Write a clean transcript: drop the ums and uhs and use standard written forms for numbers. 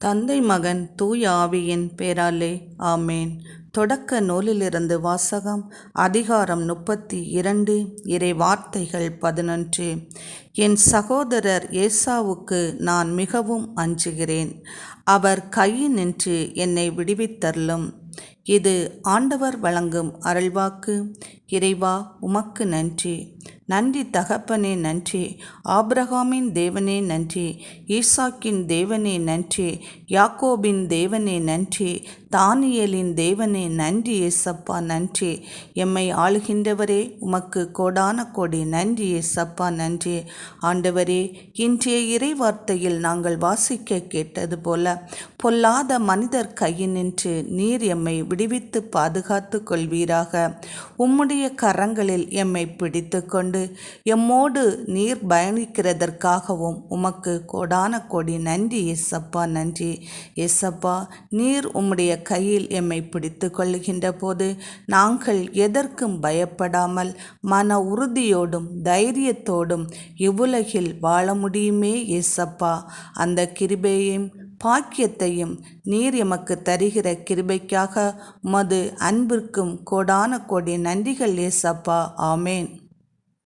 தந்தை மகன் தூய ஆவியின் பேராலே ஆமேன். தொடக்க நூலிலிருந்து வாசகம். அதிகாரம் 32. இறை வார்த்தைகள் 11. என் சகோதரர் ஏசாவுக்கு நான் மிகவும் அஞ்சுகிறேன். அவர் கையினின்று என்னை விடுவித்தருளும். இது ஆண்டவர் வழங்கும் அருள்வாக்கு. இறைவா, உமக்கு நன்றி. நன்றி தகப்பனே, நன்றி. ஆபிரகாமின் தேவனே நன்றி. ஈசாக்கின் தேவனே நன்றி. யாக்கோபின் தேவனே நன்றி. தானியேலின் தேவனே நன்றி. ஏசப்பா நன்றி. எம்மை ஆளுகின்றவரே, உமக்கு கோடான கோடி நன்றி. ஏசப்பா நன்றி. ஆண்டவரே, இன்றைய இறைவார்த்தையில் நாங்கள் வாசிக்க கேட்டது போல பொல்லாத மனிதர் கையினின்று நீர் எம்மை விடுவித்து பாதுகாத்து கொள்வீராக. உம்முடைய கரங்களில் எம்மை பிடித்து கொண்டு எம்மோடு நீர் பயணிக்கிறதற்காகவும் உமக்கு கோடான கோடி நன்றி. ஏசப்பா நன்றி. ஏசப்பா, நீர் உம்முடைய கையில் எம்மை பிடித்து கொள்ளுகின்ற போது நாங்கள் எதற்கும் பயப்படாமல் மன உறுதியோடும் தைரியத்தோடும் இவ்வுலகில் வாழ முடியுமே. ஏசப்பா, அந்த கிருபையையும் பாக்கியத்தையும் நீர் எமக்கு தருகிற கிருபைக்காக உமது அன்பிற்கும் கோடான கோடி நன்றிகள். ஏசப்பா, ஆமேன்.